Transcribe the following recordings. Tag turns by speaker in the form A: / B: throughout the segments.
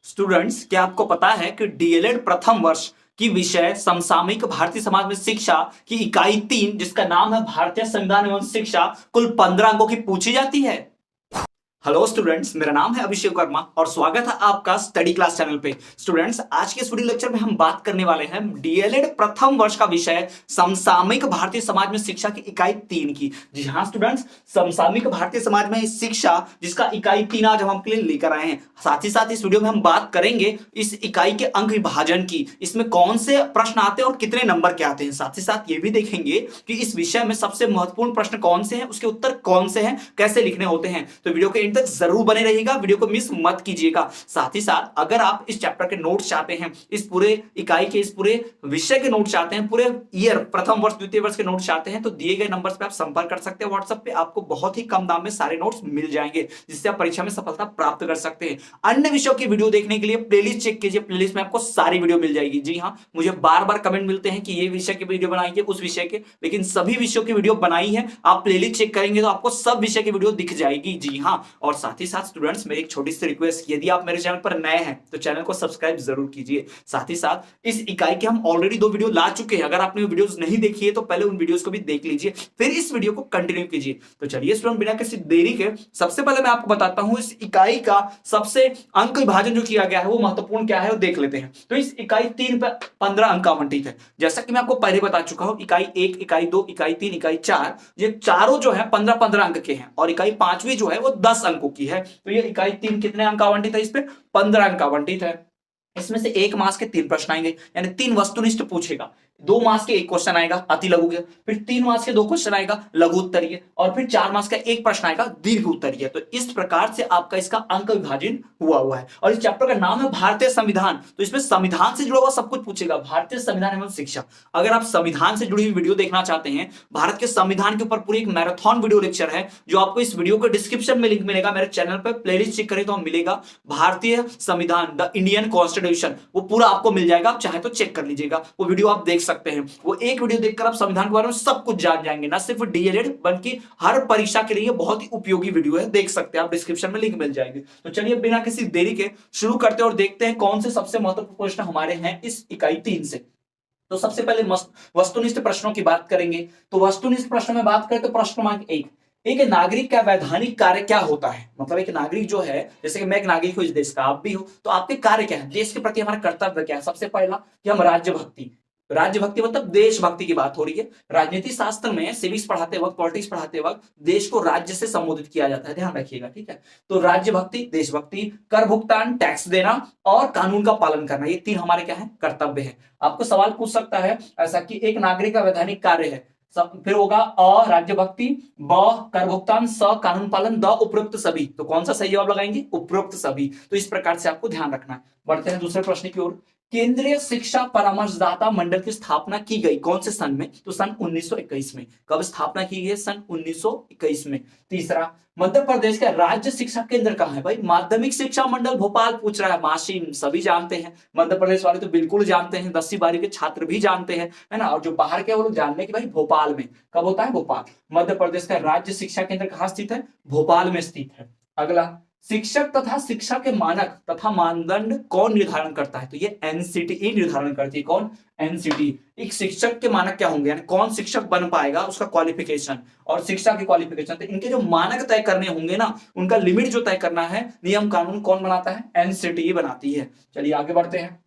A: Students, क्या आपको पता है कि डीएलएड प्रथम वर्ष की विषय समसामयिक भारतीय समाज में शिक्षा की इकाई 3 जिसका नाम है भारतीय संविधान एवं शिक्षा कुल 15 अंकों की पूछी जाती है। हेलो स्टूडेंट्स, मेरा नाम है अभिषेक वर्मा और स्वागत है आपका स्टडी क्लास चैनल पे। स्टूडेंट्स, आज के इस वीडियो लेक्चर में हम बात करने वाले हैं डीएलएड प्रथम वर्ष का विषय समसामयिक भारतीय समाज में शिक्षा की इकाई 3 की। जी हाँ स्टूडेंट्स, समसामयिक भारतीय समाज में शिक्षा जिसका इकाई 3 आज हम आपके लिए लेकर आए हैं। साथ ही साथ इस वीडियो में हम बात करेंगे इस इकाई के अंक विभाजन की, इसमें कौन से प्रश्न आते हैं और कितने नंबर के आते हैं। साथ ही साथ ये भी देखेंगे कि इस विषय में सबसे महत्वपूर्ण प्रश्न कौन से हैं, उसके उत्तर कौन से हैं, कैसे लिखने होते हैं। तो वीडियो के तक जरूर बने रहिएगा, वीडियो को मिस मत कीजिएगा। साथ ही साथ अगर आप इस चैप्टर के नोट्स चाहते हैं, इस पूरे इकाई के इस पूरे विषय के नोट्स चाहते हैं, पूरे ईयर प्रथम वर्ष द्वितीय वर्ष के नोट्स चाहते हैं, तो दिए गए नंबर्स पे आप संपर्क कर सकते हैं। व्हाट्सएप पे आपको बहुत ही कम दाम में सारे नोट्स मिल जाएंगे, जिससे आप परीक्षा में सफलता प्राप्त कर सकते हैं। अन्य विषयों की वीडियो देखने के लिए प्लेलिस्ट चेक कीजिए, प्लेलिस्ट में आपको सारी वीडियो मिल जाएगी। जी हाँ, मुझे बार बार कमेंट मिलते हैं कि ये विषय की वीडियो बनाइए, उस विषय के, लेकिन सभी विषयों की वीडियो बनाई है। आप प्लेलिस्ट चेक करेंगे तो आपको सब विषय की वीडियो दिख जाएगी। जी हाँ, और साथ ही साथ स्टूडेंट्स, मेरी एक छोटी सी रिक्वेस्ट, यदि आप मेरे चैनल पर नए हैं तो चैनल को सब्सक्राइब जरूर कीजिए। साथ ही साथ इस इकाई के हम ऑलरेडी 2 वीडियो ला चुके हैं, अगर आपने वीडियोस नहीं देखी है तो पहले उन वीडियोस को भी देख लीजिए, फिर इस वीडियो को कंटिन्यू कीजिए। तो चलिए स्टूडेंट, बिना किसी देरी के सबसे पहले मैं आपको बताता हूं इस इकाई का सबसे अंक विभाजन जो किया गया है वो महत्वपूर्ण क्या है वो देख लेते हैं। तो इस इकाई 3 पर 15 अंक आवंटित है। जैसा कि मैं आपको पहले बता चुका हूं, इकाई 1, इकाई 2, इकाई 3, इकाई 4, ये चारों जो है 15-15 अंक के हैं और इकाई 5वीं जो है वो 10 अंकों की है। तो ये इकाई 3 कितने अंक आवंटित है, इस पे 15 अंक आवंटित है। इसमें से 1 मार्क्स के 3 प्रश्न आएंगे, यानी 3 वस्तुनिष्ठ पूछेगा। 2 मार्क्स के 1 क्वेश्चन आएगा अति लघु के, फिर 3 मार्क्स के 2 क्वेश्चन आएगा लघु उत्तरीय, और फिर 4 मार्क्स का 1 प्रश्न आएगा दीर्घ उत्तरीय। तो इस प्रकार से आपका इसका अंक विभाजन हुआ है। और इस चैप्टर का नाम है भारतीय संविधान, तो इसमें संविधान से जुड़ा हुआ सब कुछ पूछेगा, भारतीय संविधान एवं शिक्षा। अगर आप संविधान से जुड़ी हुई वीडियो देखना चाहते हैं, भारत के संविधान के ऊपर पूरी एक मैराथन वीडियो लेक्चर है, जो आपको इस वीडियो के डिस्क्रिप्शन में लिंक मिलेगा, मेरे चैनल पर प्लेलिस्ट चेक करें तो मिलेगा। भारतीय संविधान, द इंडियन कॉन्स्टिट्यूशन, वो पूरा आपको मिल जाएगा, आप चाहे तो चेक कर लीजिएगा, वो वीडियो आप देख सकते हैं। वो एक वीडियो देखकर आप संविधान के बारे में सब कुछ जान जाएंगे, ना सिर्फ डीएलएड बल्कि हर परीक्षा के लिए बहुत ही उपयोगी वीडियो है, देख सकते हैं आप, डिस्क्रिप्शन में लिंक मिल जाएगी। तो चलिए बिना किसी देरी के शुरू करते हैं और देखते हैं कौन से सबसे महत्वपूर्ण प्रश्न हमारे हैं इस इकाई 3 से। तो सबसे पहले वस्तुनिष्ठ प्रश्नों की बात करेंगे। तो वस्तुनिष्ठ प्रश्नों में बात करें तो प्रश्न क्रमांक 1, एक नागरिक का वैधानिक कार्य क्या होता है। मतलब एक नागरिक जो है, जैसे कि मैं एक नागरिक हूं इस देश का, आप भी हो, तो आपके कार्य क्या है, देश के प्रति हमारा कर्तव्य क्या है। सबसे पहला कि हम राज्य भक्ति मतलब देशभक्ति की बात हो रही है। राजनीति शास्त्र में सिविक्स पढ़ाते वक्त, पॉलिटिक्स पढ़ाते वक्त देश को राज्य से संबोधित किया जाता है, ध्यान रखिएगा, ठीक है। तो राज्य भक्ति, देशभक्ति, कर भुगतान, टैक्स देना और कानून का पालन करना, ये 3 हमारे क्या है, कर्तव्य है। आपको सवाल पूछ सकता है ऐसा कि एक नागरिक का वैधानिक कार्य है, फिर होगा अ राज्य भक्ति, ब कर भुगतान, स कानून पालन, द उपरोक्त सभी। तो कौन सा सही जवाब लगाएंगे, उपरोक्त सभी। तो इस प्रकार से आपको ध्यान रखना है। बढ़ते हैं दूसरे प्रश्न की ओर। केंद्रीय शिक्षा परामर्शदाता मंडल की स्थापना की गई कौन से सन में, तो सन 1921 में। कब स्थापना की गई, सन 1921 में। तीसरा, मध्य प्रदेश का राज्य शिक्षा केंद्र कहां है। भाई माध्यमिक शिक्षा मंडल भोपाल पूछ रहा है, माशिन सभी जानते हैं, मध्य प्रदेश वाले तो बिल्कुल जानते हैं, 10वीं 12वीं के छात्र भी जानते हैं, है ना। और जो बाहर के वो लोग जानने की भाई भोपाल में कब होता है, भोपाल। मध्य प्रदेश का राज्य शिक्षा केंद्र कहां स्थित है, भोपाल में स्थित है। अगला, शिक्षक तथा शिक्षा के मानक तथा मानदंड कौन निर्धारण करता है, तो ये एनसीटीई निर्धारण करती है। कौन, एनसीटीई। एक शिक्षक के मानक क्या होंगे, यानी कौन शिक्षक बन पाएगा, उसका क्वालिफिकेशन और शिक्षा की क्वालिफिकेशन, तो इनके जो मानक तय करने होंगे ना, उनका लिमिट जो तय करना है, नियम कानून कौन बनाता है, एनसीटीई बनाती है। चलिए आगे बढ़ते हैं।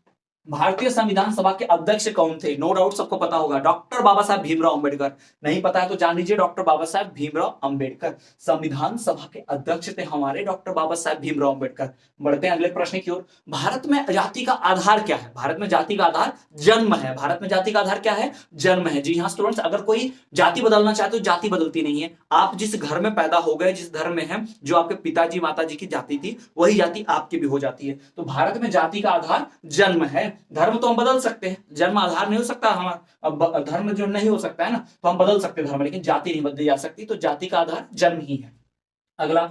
A: भारतीय संविधान सभा के अध्यक्ष कौन थे, नो डाउट सबको पता होगा, डॉक्टर बाबा साहब भीमराव अंबेडकर। नहीं पता है तो जान लीजिए, डॉक्टर बाबा साहब भीमराव अंबेडकर संविधान सभा के अध्यक्ष थे हमारे, डॉक्टर बाबा साहब भीमराव अंबेडकर। बढ़ते हैं अगले प्रश्न की ओर। भारत में जाति का आधार क्या है, भारत में जाति का आधार जन्म है। भारत में जाति का आधार क्या है, जन्म है। जी हाँ स्टूडेंट्स, अगर कोई जाति बदलना चाहे तो जाति बदलती नहीं है, आप जिस घर में पैदा हो गए, जिस धर्म में है, जो आपके पिताजी माताजी की जाति थी वही जाति आपकी भी हो जाती है। तो भारत में जाति का आधार जन्म है। धर्म तो हम बदल सकते हैं, जन्म आधार नहीं हो सकता हमारा, अब धर्म जो नहीं हो सकता है ना, तो हम बदल सकते हैं धर्म, लेकिन जाति नहीं बदली जा सकती, तो जाति का आधार जन्म ही है। अगला,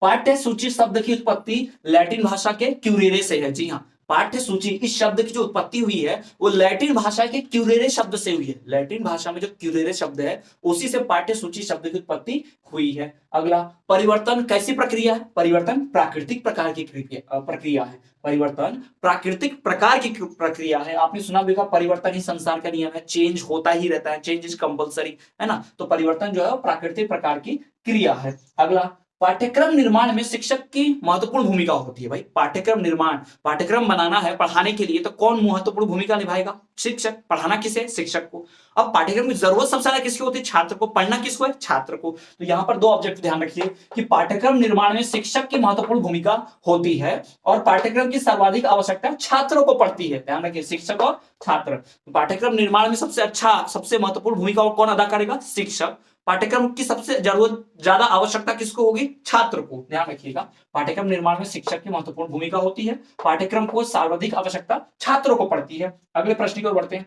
A: पाठ्य सूची शब्द की उत्पत्ति लैटिन भाषा के क्यूरेरे से है। जी हाँ, पाठ्य सूची इस शब्द की जो उत्पत्ति हुई है वो लैटिन भाषा के क्यूरेरे शब्द से हुई है। लैटिन भाषा में जो क्यूरेरे शब्द है उसी से पाठ्य सूची शब्द की उत्पत्ति हुई है। अगला, परिवर्तन कैसी प्रक्रिया है, परिवर्तन प्राकृतिक प्रकार की प्रक्रिया है। परिवर्तन प्राकृतिक प्रकार की प्रक्रिया है। आपने सुना भी होगा परिवर्तन ही संसार का नियम है, चेंज होता ही रहता है, चेंज इज कंपलसरी, है ना। तो परिवर्तन जो है वो प्राकृतिक प्रकार की क्रिया है। अगला, पाठ्यक्रम निर्माण में शिक्षक की महत्वपूर्ण भूमिका होती है। भाई पाठ्यक्रम निर्माण, पाठ्यक्रम बनाना है पढ़ाने के लिए, तो कौन महत्वपूर्ण भूमिका निभाएगा? शिक्षक। पढ़ाना किसे? शिक्षक को। अब पाठ्यक्रम की जरूरत सबसे ज्यादा किसकी होती है? छात्र को। पढ़ना किसको है? छात्र को। तो यहां पर दो ऑब्जेक्ट ध्यान रखिए कि पाठ्यक्रम निर्माण में शिक्षक की महत्वपूर्ण भूमिका होती है और पाठ्यक्रम की सर्वाधिक आवश्यकता छात्रों को पड़ती है। ध्यान रखिए, शिक्षक और छात्र। पाठ्यक्रम निर्माण में सबसे अच्छा, सबसे महत्वपूर्ण भूमिका कौन अदा करेगा? शिक्षक। पाठ्यक्रम की सबसे जरूरत, ज्यादा आवश्यकता किसको होगी? छात्र को। ध्यान रखिएगा, पाठ्यक्रम निर्माण में शिक्षक की महत्वपूर्ण भूमिका होती है, पाठ्यक्रम को सर्वाधिक आवश्यकता छात्रों को पड़ती है। अगले प्रश्न की ओर बढ़ते हैं।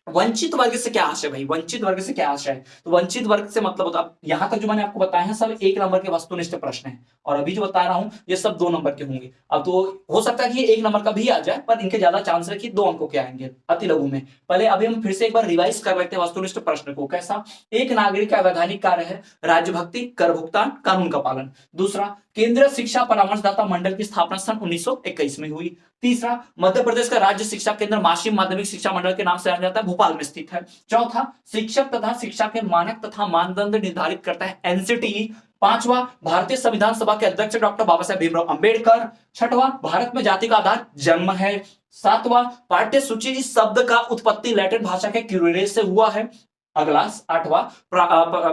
A: वंचित वर्ग से क्या आशय? भाई वंचित वर्ग से क्या आशय है? तो वंचित वर्ग से मतलब होता, यहां तक जो मैंने आपको बताया है सब 1 नंबर के वस्तुनिष्ठ प्रश्न है, और अभी जो बता रहा हूं ये सब 2 नंबर के होंगे। अब तो हो सकता है कि ये 1 नंबर का भी आ जाए, पर इनके ज्यादा चांस है कि 2 अंकों के आएंगे अति लघु में। पहले अभी हम फिर से एक बार रिवाइज कर लेते हैं वस्तुनिष्ठ प्रश्न को। कैसा? एक नागरिक का वैधानिक कार्य है राज्यभक्ति, कर भुगतान, कानून का पालन। दूसरा, केंद्रीय शिक्षा परामर्शदाता मंडल की स्थापना सन 1921 में हुई। तीसरा, मध्य प्रदेश का राज्य शिक्षा केंद्र माशिम माध्यमिक शिक्षा मंडल के नाम से जाना जाता है, भोपाल में स्थित है। चौथा, शिक्षक तथा शिक्षा के मानक तथा मानदंड निर्धारित करता है एनसीटीई। पांचवा, भारतीय संविधान सभा के अध्यक्ष डॉक्टर बाबा साहेब भीमराव अंबेडकर। छठवां, भारत में जाति का आधार जन्म है। सातवां, पाठ्य सूची इस शब्द का उत्पत्ति लैटिन भाषा के क्यूरेरे से हुआ है। अगला 8वां,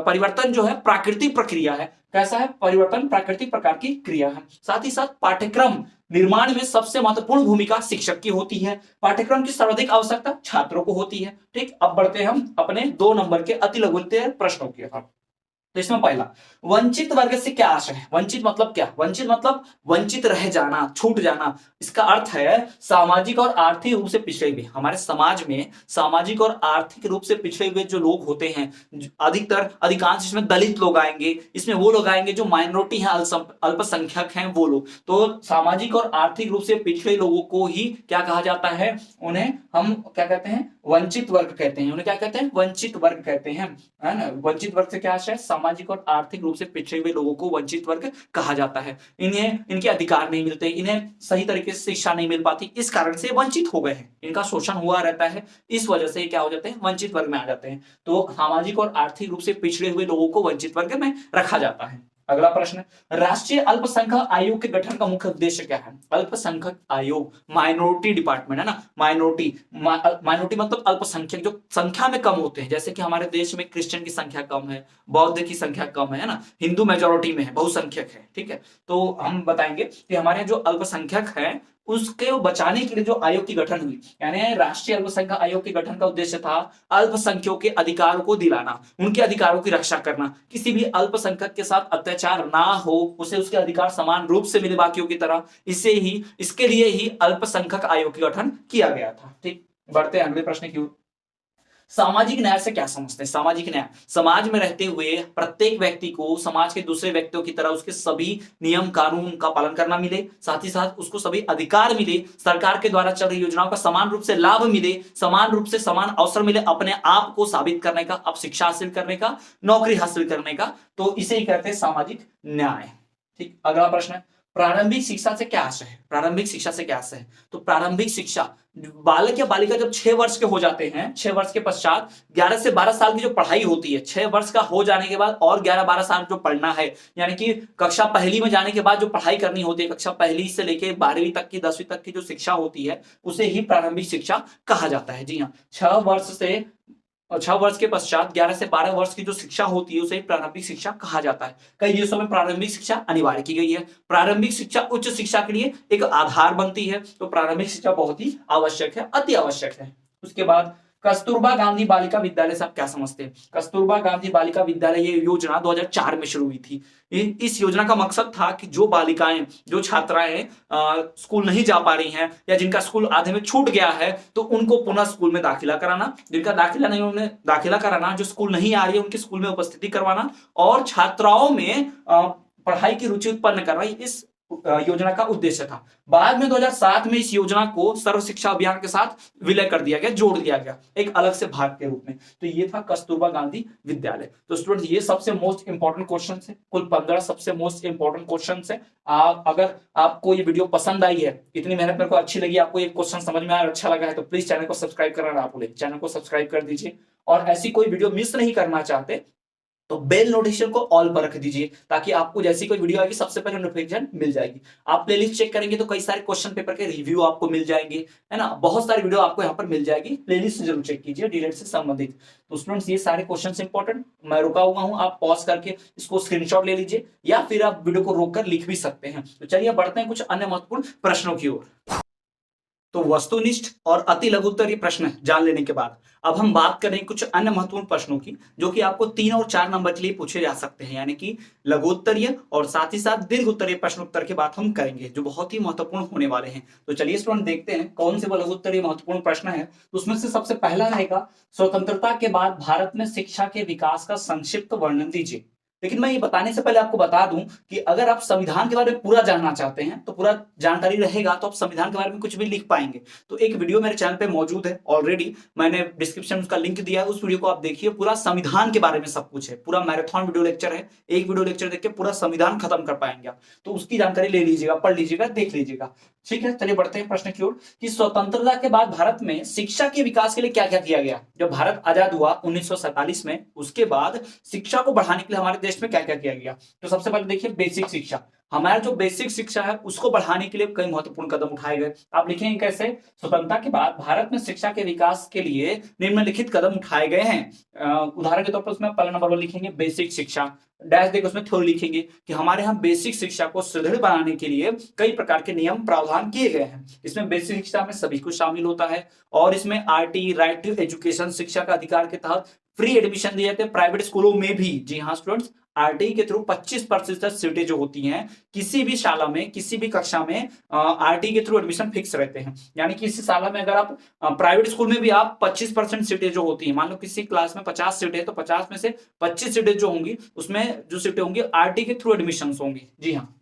A: परिवर्तन जो है प्राकृतिक प्रक्रिया है। कैसा है? परिवर्तन प्राकृतिक प्रकार की क्रिया है। साथ ही साथ पाठ्यक्रम निर्माण में सबसे महत्वपूर्ण भूमिका शिक्षक की होती है, पाठ्यक्रम की सर्वाधिक आवश्यकता छात्रों को होती है। ठीक, अब बढ़ते हैं हम अपने 2 नंबर के अति लघु प्रश्नों की ओर। तो इसमें पहला, वंचित वर्ग से क्या आशय है? वंचित मतलब क्या? वंचित मतलब वंचित रह जाना, छूट जाना। इसका अर्थ है सामाजिक और आर्थिक रूप से पिछड़े हुए। हमारे समाज में सामाजिक और आर्थिक रूप से पिछड़े हुए जो लोग होते हैं, अधिकतर अधिकांश इसमें दलित लोग आएंगे, इसमें वो लोग आएंगे जो माइनॉरिटी हैं, अल्पसंख्यक हैं, वो लोग। तो सामाजिक और आर्थिक रूप से पिछड़े लोगों को ही क्या कहा जाता है? उन्हें हम क्या कहते हैं? वंचित वर्ग कहते हैं। उन्हें क्या कहते हैं? वंचित वर्ग कहते हैं, है ना। वंचित वर्ग से क्या आशय? सामाजिक और आर्थिक रूप से पिछड़े हुए लोगों को वंचित वर्ग कहा जाता है। इन्हें इनके अधिकार नहीं मिलते, इन्हें सही तरीके से शिक्षा नहीं मिल पाती, इस कारण से वंचित हो गए हैं, इनका शोषण हुआ रहता है, इस वजह से क्या हो जाते हैं? वंचित वर्ग में आ जाते हैं। तो सामाजिक और आर्थिक रूप से पिछड़े हुए लोगों को वंचित वर्ग में रखा जाता है। अगला प्रश्न, राष्ट्रीय अल्पसंख्यक आयोग के गठन का मुख्य उद्देश्य क्या है? अल्पसंख्यक आयोग, माइनॉरिटी डिपार्टमेंट, है ना। माइनॉरिटी मतलब अल्पसंख्यक, जो संख्या में कम होते हैं। जैसे कि हमारे देश में क्रिश्चियन की संख्या कम है, बौद्ध की संख्या कम है ना, हिंदू मेजोरिटी में है, बहुसंख्यक है। ठीक है, तो हम बताएंगे कि हमारे जो अल्पसंख्यक है उसके बचाने के लिए जो आयोग की गठन हुई, यानी राष्ट्रीय अल्पसंख्यक आयोग के गठन का उद्देश्य था अल्पसंख्यकों के अधिकारों को दिलाना, उनके अधिकारों की रक्षा करना, किसी भी अल्पसंख्यक के साथ अत्याचार ना हो, उसे उसके अधिकार समान रूप से मिले बाकियों की तरह। इसके लिए ही अल्पसंख्यक आयोग का गठन किया गया था। ठीक, बढ़ते हैं अगले प्रश्न की ओर। सामाजिक न्याय से क्या समझते हैं? सामाजिक न्याय, समाज में रहते हुए प्रत्येक व्यक्ति को समाज के दूसरे व्यक्तियों की तरह उसके सभी नियम कानून का पालन करना मिले, साथ ही साथ उसको सभी अधिकार मिले, सरकार के द्वारा चल रही योजनाओं का समान रूप से लाभ मिले, समान रूप से समान अवसर मिले अपने आप को साबित करने का, अब शिक्षा हासिल करने का, नौकरी हासिल करने का। तो इसे ही कहते हैं सामाजिक न्याय। ठीक, अगला प्रश्न है, प्रारंभिक शिक्षा से क्या आशय है? प्रारंभिक शिक्षा से क्या आशय है? तो प्रारंभिक शिक्षा, बालक या बालिका जब 6 वर्ष के हो जाते हैं, 6 वर्ष के पश्चात 11 से 12 साल की जो पढ़ाई होती है, 6 वर्ष का हो जाने के बाद और 11-12 साल जो पढ़ना है, यानी कि कक्षा पहली में जाने के बाद जो पढ़ाई करनी होती है, कक्षा पहली से लेकर 12वीं तक की, 10वीं तक की जो शिक्षा होती है, उसे ही प्रारंभिक शिक्षा कहा जाता है। जी हाँ, 6 वर्ष के पश्चात 11 से 12 वर्ष की जो शिक्षा होती है उसे प्रारंभिक शिक्षा कहा जाता है। कई देशों में प्रारंभिक शिक्षा अनिवार्य की गई है। प्रारंभिक शिक्षा उच्च शिक्षा के लिए एक आधार बनती है, तो प्रारंभिक शिक्षा बहुत ही आवश्यक है, अति आवश्यक है। उसके बाद कस्तूरबा गांधी बालिका विद्यालय से आप क्या समझते हैं? कस्तूरबा गांधी बालिका विद्यालय ये योजना 2004 में शुरू हुई थी। इस योजना का मकसद था कि जो बालिकाएं, जो छात्राएं स्कूल नहीं जा पा रही हैं या जिनका स्कूल आधे में छूट गया है, तो उनको पुनः स्कूल में दाखिला कराना, जिनका दाखिला नहीं उन्हें दाखिला कराना, जो स्कूल नहीं आ रही है उनके स्कूल में उपस्थिति करवाना और छात्राओं में पढ़ाई की रुचि उत्पन्न करना। इस योजना का उद्देश्य था। बाद में 2007 में इस योजना को सर्व शिक्षा अभियान के साथ विलय कर दिया गया, जोड़ दिया गया एक अलग से भाग के रूप में। तो ये था कस्तूरबा गांधी विद्यालय। तो स्टूडेंट्स ये सबसे मोस्ट इंपॉर्टेंट क्वेश्चन है, कुल 15 सबसे मोस्ट इंपॉर्टेंट क्वेश्चन है। अगर आपको ये वीडियो पसंद आई है, इतनी मेहनत मेरे को अच्छी लगी, आपको ये क्वेश्चन समझ में आया, अच्छा लगा है, तो प्लीज चैनल को सब्सक्राइब करना ना भूलें, चैनल को सब्सक्राइब कर दीजिए। और ऐसी कोई वीडियो मिस नहीं करना चाहते तो बेल नोटिफिकेशन को ऑल पर रख दीजिए, ताकि आपको जैसी कोई वीडियो आएगी सबसे पहले नोटिफिकेशन मिल जाएगी। आप प्लेलिस्ट चेक करेंगे तो कई सारे क्वेश्चन पेपर के रिव्यू आपको मिल जाएंगे, है ना, बहुत सारी वीडियो आपको यहाँ पर मिल जाएगी। प्लेलिस्ट जरूर चेक कीजिए डीएलएड से संबंधित। तो स्टूडेंट्स ये सारे क्वेश्चन इंपॉर्टेंट, मैं रुका हुआ हूँ, आप पॉज करके इसको स्क्रीनशॉट ले लीजिए या फिर आप वीडियो को रोककर लिख भी सकते हैं। तो चलिए बढ़ते हैं कुछ अन्य महत्वपूर्ण प्रश्नों की ओर। तो वस्तुनिष्ठ और अति लघुत्तरीय प्रश्न जान लेने के बाद अब हम बात करें कुछ अन्य महत्वपूर्ण प्रश्नों की, जो कि आपको 3 और 4 नंबर के लिए पूछे जा सकते हैं, यानी कि लघुत्तरीय और साथ ही साथ दीर्घ उत्तरीय प्रश्न उत्तर की बात हम करेंगे, जो बहुत ही महत्वपूर्ण होने वाले हैं। तो चलिए स्टूडेंट देखते हैं कौन से वो लघुत्तरीय महत्वपूर्ण प्रश्न है। तो उसमें से सबसे पहला रहेगा, स्वतंत्रता के बाद भारत में शिक्षा के विकास का संक्षिप्त वर्णन दीजिए। लेकिन मैं ये बताने से पहले आपको बता दूं कि अगर आप संविधान के बारे में पूरा जानना चाहते हैं तो पूरा जानकारी रहेगा तो आप संविधान के बारे में कुछ भी लिख पाएंगे। तो एक वीडियो मेरे चैनल पे मौजूद है ऑलरेडी, मैंने डिस्क्रिप्शन में उसका लिंक दिया है, उस वीडियो को आप देखिए, पूरा संविधान के बारे में सब कुछ है, पूरा मैराथन वीडियो लेक्चर है, एक वीडियो लेक्चर देख के पूरा संविधान खत्म कर पाएंगे आप। तो उसकी जानकारी ले लीजिएगा, पढ़ लीजिएगा, देख लीजिएगा। ठीक है, चलिए बढ़ते हैं प्रश्न की ओर कि स्वतंत्रता के बाद भारत में शिक्षा के विकास के लिए क्या क्या किया गया। जब भारत आजाद हुआ 1947 में, उसके बाद शिक्षा को बढ़ाने के लिए हमारे देश में क्या क्या किया गया। तो सबसे पहले देखिए बेसिक शिक्षा, हमारा जो बेसिक शिक्षा है उसको बढ़ाने के लिए कई महत्वपूर्ण कदम उठाए गए। आप लिखेंगे कैसे, स्वतंत्रता के बाद भारत में शिक्षा के विकास के लिए निम्नलिखित कदम उठाए गए हैं। उदाहरण के तौर पर उसमें पहला नंबर पर लिखेंगे बेसिक शिक्षा, डैश देकर उसमें थ्योरी लिखेंगे कि हमारे यहाँ बेसिक शिक्षा को सुदृढ़ बनाने के लिए कई प्रकार के नियम प्रावधान किए गए हैं। इसमें बेसिक शिक्षा में सभी कुछ शामिल होता है और इसमें आरटी राइट टू एजुकेशन शिक्षा का अधिकार के तहत फ्री एडमिशन दिए जाते हैं प्राइवेट स्कूलों में भी। जी हाँ स्टूडेंट्स, आरटीई के थ्रू 25% सीटें जो होती हैं किसी भी शाला में, किसी भी कक्षा में आरटीई के थ्रू एडमिशन फिक्स रहते हैं। यानी कि इस शाला में अगर आप प्राइवेट स्कूल में भी आप 25% सीटें जो होती हैं, मान लो किसी क्लास में 50 सीटें तो 50 में से 25 सीटें जो होंगी उसमें जो सीटें होंगी आरटीई के थ्रू एडमिशन होंगी। जी हाँ।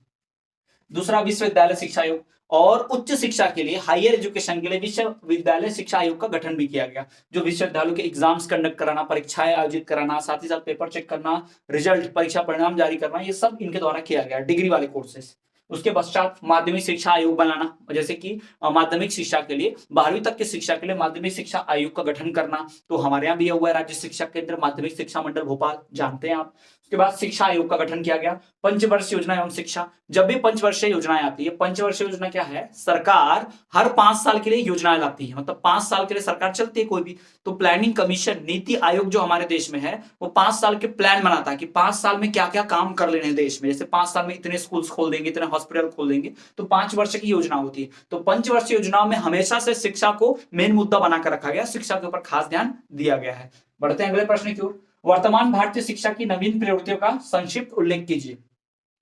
A: दूसरा, विश्वविद्यालय शिक्षा आयोग और उच्च शिक्षा के लिए, हायर एजुकेशन के लिए विश्वविद्यालय शिक्षा आयोग का गठन भी किया गया, जो विश्वविद्यालयों के एग्जाम्स कंडक्ट कराना, परीक्षाएं आयोजित कराना, साथ ही साथ पेपर चेक करना, रिजल्ट परीक्षा परिणाम जारी करना, ये सब इनके द्वारा किया गया, डिग्री वाले कोर्सेस। उसके पश्चात माध्यमिक शिक्षा आयोग बनाना, जैसे कि माध्यमिक शिक्षा के लिए 12वीं तक की शिक्षा के लिए माध्यमिक शिक्षा आयोग का गठन करना। तो हमारे यहाँ भी हुआ है राज्य शिक्षा केंद्र माध्यमिक शिक्षा मंडल भोपाल, जानते हैं आप। उसके बाद शिक्षा आयोग का गठन किया गया। पंचवर्षीय योजना एवं शिक्षा, जब भी पंचवर्षीय योजनाएं आती है, पंचवर्षीय योजना क्या है, सरकार हर 5 साल के लिए योजनाएं लाती है, मतलब 5 साल के लिए सरकार चलती है कोई भी। तो प्लानिंग कमीशन, नीति आयोग जो हमारे देश में है, वो 5 साल के प्लान बनाता है कि 5 साल में क्या क्या काम कर लेने देश में। जैसे 5 साल में इतने स्कूल्स खोल देंगे, इतने हॉस्पिटल खोल देंगे, तो 5 वर्ष की योजना होती है। तो पंचवर्षीय योजनाओं में हमेशा से शिक्षा को मेन मुद्दा बनाकर रखा गया, शिक्षा के ऊपर खास ध्यान दिया गया है। बढ़ते हैं अगले प्रश्न की ओर। वर्तमान भारतीय शिक्षा की नवीन प्रवृत्तियों का संक्षिप्त उल्लेख कीजिए।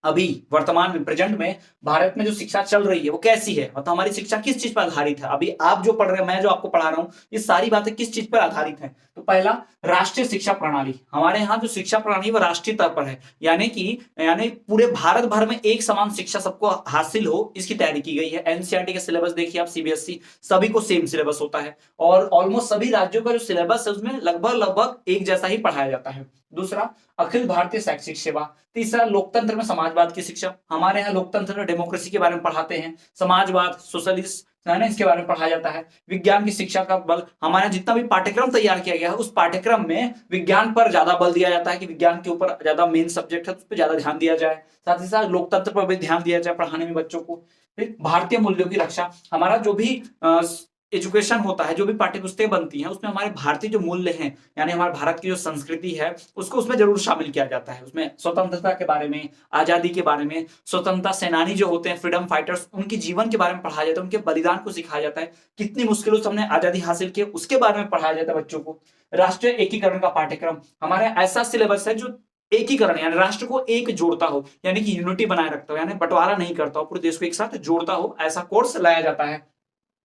A: अभी वर्तमान में, प्रेजेंट में भारत में जो शिक्षा चल रही है वो कैसी है, मतलब हमारी शिक्षा किस चीज पर आधारित है। अभी आप जो पढ़ रहे हैं, मैं जो आपको पढ़ा रहा हूं, ये सारी बातें किस चीज पर आधारित है। तो पहला, राष्ट्रीय शिक्षा प्रणाली। हमारे यहाँ जो शिक्षा प्रणाली वो राष्ट्रीय स्तर पर है, यानी पूरे भारत भर में एक समान शिक्षा सबको हासिल हो, इसकी तैयारी की गई है। एनसीईआरटी का सिलेबस देखिए आप, सीबीएसई, सभी को सेम सिलेबस होता है और ऑलमोस्ट सभी राज्यों का जो सिलेबस है उसमें लगभग एक जैसा ही पढ़ाया जाता है। दूसरा, अखिल भारतीय शैक्षिक सेवा। तीसरा, लोकतंत्र में समाजवाद की शिक्षा। हमारे यहाँ लोकतंत्र में डेमोक्रेसी के बारे में पढ़ाते हैं, समाजवाद, सोशलिस्ट, इसके बारे में पढ़ाया जाता है। विज्ञान की शिक्षा का बल, हमारे जितना भी पाठ्यक्रम तैयार किया गया है उस पाठ्यक्रम में विज्ञान पर ज्यादा बल दिया जाता है कि विज्ञान के ऊपर ज्यादा मेन सब्जेक्ट है, उस पर ज्यादा ध्यान दिया जाए। साथ ही साथ लोकतंत्र पर भी ध्यान दिया जाए पढ़ाने में बच्चों को। फिर भारतीय मूल्यों की रक्षा, हमारा जो भी एजुकेशन होता है, जो भी पाठ्य पुस्तकें बनती हैं, उसमें हमारे भारतीय जो मूल्य हैं, यानी हमारे भारत की जो संस्कृति है, उसको उसमें जरूर शामिल किया जाता है। उसमें स्वतंत्रता के बारे में, आजादी के बारे में, स्वतंत्रता सेनानी जो होते हैं, फ्रीडम फाइटर्स, उनके जीवन के बारे में पढ़ाया जाता है, उनके बलिदान को सिखाया जाता है, कितनी मुश्किलों से हमने आजादी हासिल की उसके बारे में पढ़ाया जाता है बच्चों को। राष्ट्रीय एकीकरण का पाठ्यक्रम, हमारे ऐसा सिलेबस है जो एकीकरण यानी राष्ट्र को एक जोड़ता हो, यानी कि यूनिटी बनाए रखता हो, यानी बंटवारा नहीं करता हो, पूरे देश को एक साथ जोड़ता हो, ऐसा कोर्स लाया जाता है।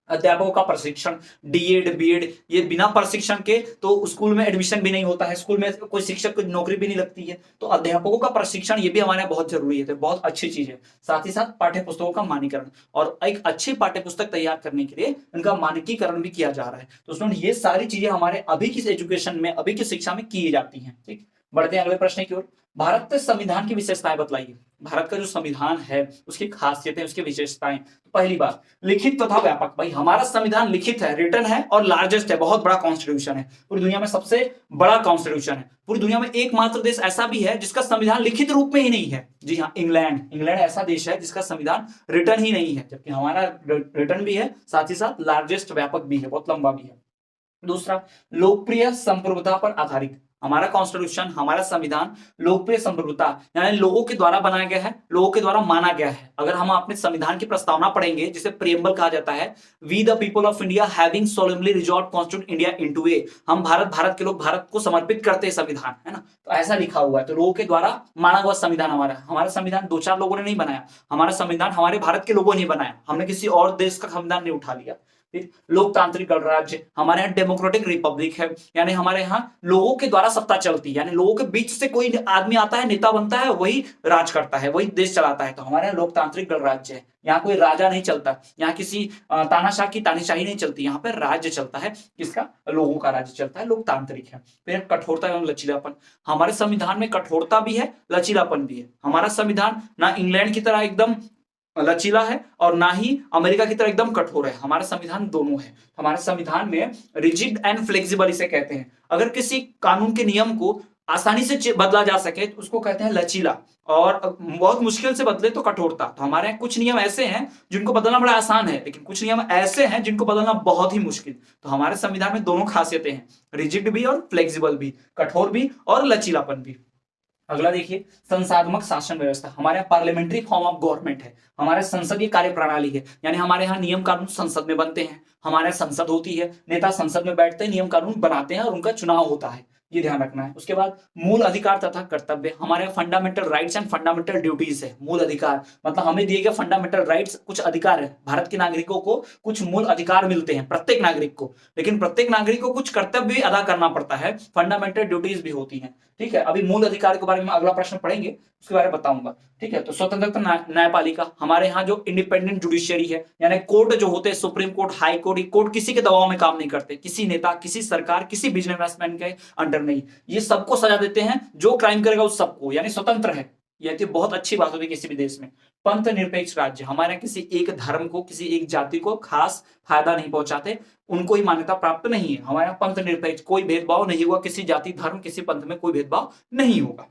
A: अध्यापकों का प्रशिक्षण, डीएड बीएड, ये बिना प्रशिक्षण के तो स्कूल में एडमिशन भी नहीं होता है, स्कूल में कोई शिक्षक की नौकरी भी नहीं लगती है। तो अध्यापकों का प्रशिक्षण ये भी हमारे यहाँ बहुत जरूरी है, तो बहुत अच्छी चीज है। साथ ही साथ पाठ्य पुस्तकों का मानकीकरण, और एक अच्छी पाठ्य पुस्तक तैयार करने के लिए इनका मानकीकरण भी किया जा रहा है। तो उसमें ये सारी चीजें हमारे अभी की एजुकेशन में, अभी की शिक्षा में की जाती है। ठीक, बढ़ते हैं अगले प्रश्न की ओर। भारत के संविधान की विशेषताएं बतलाइए। भारत का जो संविधान है उसकी खासियतें, उसकी विशेषताएं। तो पहली बात, लिखित तथा व्यापक। भाई हमारा संविधान लिखित है, रिटन है और लार्जेस्ट है, बहुत बड़ा कॉन्स्टिट्यूशन है, पूरी दुनिया में सबसे बड़ा कॉन्स्टिट्यूशन है। पूरी दुनिया में एकमात्र देश ऐसा भी है जिसका संविधान लिखित रूप में ही नहीं है। जी हाँ, इंग्लैंड। इंग्लैंड ऐसा देश है जिसका संविधान रिटन ही नहीं है, जबकि हमारा रिटन भी है, साथ ही साथ लार्जेस्ट व्यापक भी है, बहुत लंबा भी है। दूसरा, लोकप्रिय संप्रभुता पर आधारित। हमारा कॉन्स्टिट्यूशन, हमारा संविधान लोकप्रिय संप्रभुता यानी लोगों के द्वारा बनाया गया है, लोगों के द्वारा माना गया है। अगर हम अपने संविधान की प्रस्तावना पढ़ेंगे, जिसे प्रियम्बल कहा जाता है, we the people of India having solemnly resolve constitute India into a, हम भारत के लोग भारत को समर्पित करते हैं संविधान, है ना। तो ऐसा लिखा हुआ है, तो लोगों के द्वारा माना हुआ संविधान हमारा संविधान 2-4 लोगों ने नहीं बनाया, हमारा संविधान हमारे भारत के लोगों ने बनाया, हमने किसी और देश का संविधान नहीं उठा लिया। लोकतांत्रिक गणराज्य, हमारे यहाँ डेमोक्रेटिक रिपब्लिक है, यानी हमारे यहाँ लोगों के द्वारा सत्ता चलती है, यानी लोगों के बीच से कोई आदमी आता है, नेता बनता है, वही राज करता है, वही देश चलाता है। तो हमारे यहाँ लोकतांत्रिक गणराज्य है, यहाँ कोई राजा नहीं चलता, यहाँ किसी तानाशाह की तानाशाही नहीं चलती, यहाँ पर राज्य चलता है, किसका? लोगों का राज्य चलता है, लोकतांत्रिक है। फिर कठोरता एवं लचीलापन, हमारे संविधान में कठोरता भी है, लचीलापन भी है। हमारा संविधान ना इंग्लैंड की तरह एकदम लचीला है और ना ही अमेरिका की तरह एकदम कठोर है, हमारा संविधान दोनों है। हमारे संविधान में रिजिड एंड फ्लेक्सिबल इसे कहते हैं। अगर किसी कानून के नियम को आसानी से बदला जा सके तो उसको कहते हैं लचीला, और बहुत मुश्किल से बदले तो कठोरता। तो हमारे यहाँ कुछ नियम ऐसे हैं जिनको बदलना बड़ा आसान है, लेकिन कुछ नियम ऐसे हैं जिनको बदलना बहुत ही मुश्किल। तो हमारे संविधान में दोनों खासियतें हैं, रिजिड भी और फ्लेक्सिबल भी, कठोर भी और लचीलापन भी। अगला देखिए, संसाधमक शासन व्यवस्था। हमारे यहाँ पार्लियामेंट्री फॉर्म ऑफ गवर्नमेंट है, हमारे संसदीय कार्य प्रणाली है, यानी हमारे यहाँ नियम कानून संसद में बनते हैं, हमारे यहाँ संसद होती है, नेता संसद में बैठते हैं, नियम कानून बनाते हैं और उनका चुनाव होता है, ये ध्यान रखना है। उसके बाद मूल अधिकार तथा कर्तव्य, हमारे fundamental rights and fundamental duties है। मूल अधिकार मतलब हमें दिए गए फंडामेंटल राइट्स, कुछ अधिकार है, भारत के नागरिकों को कुछ मूल अधिकार मिलते हैं, प्रत्येक नागरिक को, लेकिन प्रत्येक नागरिक को कुछ कर्तव्य भी अदा करना पड़ता है, फंडामेंटल ड्यूटीज भी होती है। ठीक है, अभी मूल अधिकार के बारे में अगला प्रश्न पढ़ेंगे, उसके बारे में बताऊंगा। ठीक है, तो स्वतंत्रता न्यायपालिका, हमारे यहाँ जो इंडिपेंडेंट जुडिशियरी है, यानी कोर्ट जो होते हैं, supreme court, high court, court किसी के दबाव में काम नहीं करते, किसी नेता, किसी सरकार, किसी बिजनेसमैन के अंडर नहीं, ये सबको सजा देते हैं, जो क्राइम करेगा उस सबको, यानी स्वतंत्र है। यह तो बहुत अच्छी बात होती है किसी भी देश में। पंथ निरपेक्ष राज्य, हमारे किसी एक धर्म को, किसी एक जाति को खास फायदा नहीं पहुंचाते, उनको ही मान्यता प्राप्त नहीं है। हमारे पंथ निरपेक्ष, कोई भेदभाव नहीं होगा, किसी जाति, धर्म, किसी पंथ में कोई भेदभाव नहीं होगा।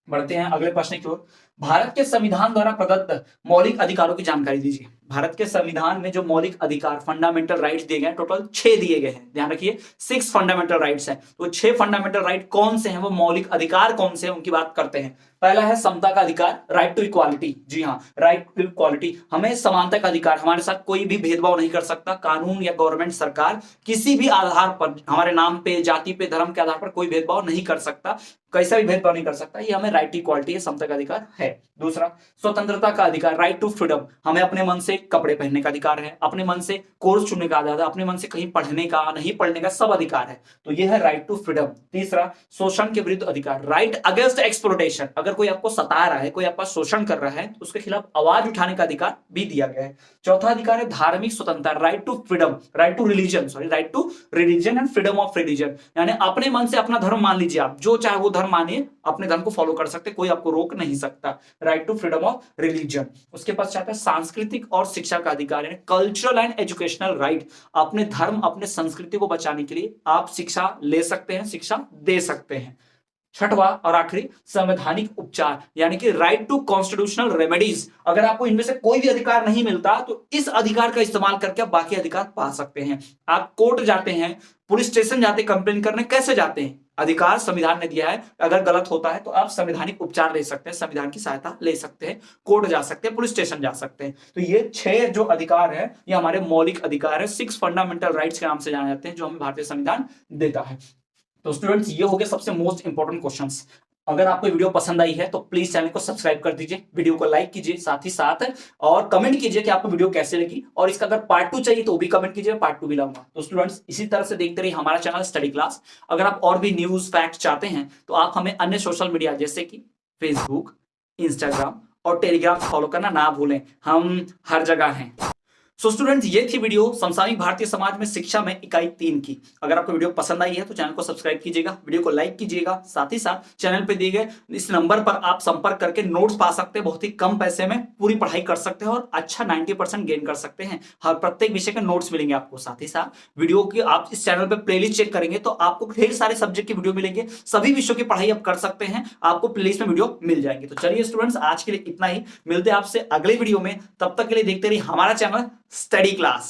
A: बढ़ते हैं अगले प्रश्न की ओर। भारत के संविधान द्वारा प्रदत्त मौलिक अधिकारों की जानकारी दीजिए। भारत के संविधान में जो मौलिक अधिकार, फंडामेंटल राइट्स दिए गए हैं, टोटल 6 दिए गए हैं, ध्यान रखिए 6 फंडामेंटल राइट्स हैं। तो 6 फंडामेंटल राइट कौन से हैं, वो मौलिक अधिकार कौन से हैं, उनकी बात करते हैं। पहला है समता का अधिकार, राइट टू इक्वालिटी। जी हाँ, राइट टू इक्वालिटी, हमें समानता का अधिकार, हमारे साथ कोई भी भेदभाव नहीं कर सकता, कानून या गवर्नमेंट सरकार किसी भी आधार पर, हमारे नाम पे, जाति पे, धर्म के आधार पर कोई भेदभाव नहीं कर सकता, कैसा भी भेदभाव नहीं कर सकता, ये हमें राइट टू इक्वालिटी है, समता का अधिकार है। दूसरा, स्वतंत्रता का अधिकार, राइट टू फ्रीडम, हमें अपने मन से कपड़े पहनने का अधिकार है, अपने मन से कोर्स चुनने का अधिकार है, अपने मन से कहीं पढ़ने का, नहीं पढ़ने का, सब अधिकार है, तो यह है राइट टू फ्रीडम। तीसरा, शोषण के विरुद्ध अधिकार, राइट अगेंस्ट एक्सप्लॉयटेशन, अगर कोई आपको सता रहा है, कोई आपका शोषण कर रहा है, तो उसके खिलाफ आवाज उठाने का अधिकार भी दिया गया है। चौथा अधिकार है धार्मिक स्वतंत्रता, right to freedom, right to religion, sorry right to religion and freedom of religion, यानी अपने मन से अपना धर्म मान लीजिए, आप जो चाहे वो धर्म मानिए, अपने धर्म को फॉलो कर सकते, कोई आपको रोक नहीं सकता, right to freedom of religion. उसके पश्चात है सांस्कृतिक और शिक्षा का अधिकार, यानी कल्चरल एंड एजुकेशनल राइट, अपने धर्म, अपने संस्कृति को बचाने के लिए आप शिक्षा ले सकते हैं, शिक्षा दे सकते हैं। छठवा और आखिरी, संवैधानिक उपचार, यानी कि राइट टू कॉन्स्टिट्यूशनल रेमेडीज, अगर आपको इनमें से कोई भी अधिकार नहीं मिलता तो इस अधिकार का इस्तेमाल करके आप बाकी अधिकार पा सकते हैं। आप कोर्ट जाते हैं, पुलिस स्टेशन जाते हैं कंप्लेन करने, कैसे जाते हैं? अधिकार संविधान ने दिया है, अगर गलत होता है तो आप संवैधानिक उपचार ले सकते हैं, संविधान की सहायता ले सकते हैं, कोर्ट जा सकते हैं, पुलिस स्टेशन जा सकते हैं। तो ये 6 जो अधिकार है, ये हमारे मौलिक अधिकार है, 6 फंडामेंटल राइट्स के नाम से जाने जाते हैं, जो हमें भारतीय संविधान देता है। तो स्टूडेंट्स, ये हो गए सबसे मोस्ट इंपॉर्टेंट क्वेश्चंस। अगर आपको वीडियो पसंद आई है तो प्लीज चैनल को सब्सक्राइब कर दीजिए, वीडियो को लाइक कीजिए, साथ ही साथ और कमेंट कीजिए कि आपको वीडियो कैसे लगी, और इसका अगर पार्ट 2 चाहिए तो वो भी कमेंट कीजिए, पार्ट 2 भी लाऊंगा। तो स्टूडेंट्स इसी तरह से देखते रहिए हमारा चैनल स्टडी क्लास। अगर आप और भी न्यूज फैक्ट चाहते हैं तो आप हमें अन्य सोशल मीडिया जैसे कि फेसबुक, इंस्टाग्राम और टेलीग्राम फॉलो करना ना भूलें, हम हर जगह हैं। सो स्टूडेंट्स ये थी वीडियो समसामयिक भारतीय समाज में शिक्षा में इकाई 3 की। अगर आपको वीडियो पसंद आई है तो चैनल को सब्सक्राइब कीजिएगा, वीडियो को लाइक कीजिएगा, साथ ही साथ चैनल पे दिए गए इस नंबर पर आप संपर्क करके नोट्स पा सकते हैं, बहुत ही कम पैसे में पूरी पढ़ाई कर सकते हैं और अच्छा 90% गेन कर सकते हैं। हर प्रत्येक विषय के नोट्स मिलेंगे आपको। साथ ही साथ वीडियो की आप इस चैनल पर प्लेलिस्ट चेक करेंगे तो आपको ढेर सारे सब्जेक्ट की वीडियो मिलेंगे, सभी विषयों की पढ़ाई आप कर सकते हैं, आपको प्लेलिस्ट में वीडियो मिल जाएंगे। तो चलिए स्टूडेंट्स आज के लिए इतना ही, मिलते हैं आपसे अगले वीडियो में, तब तक के लिए देखते रहिए हमारा चैनल स्टडी क्लास।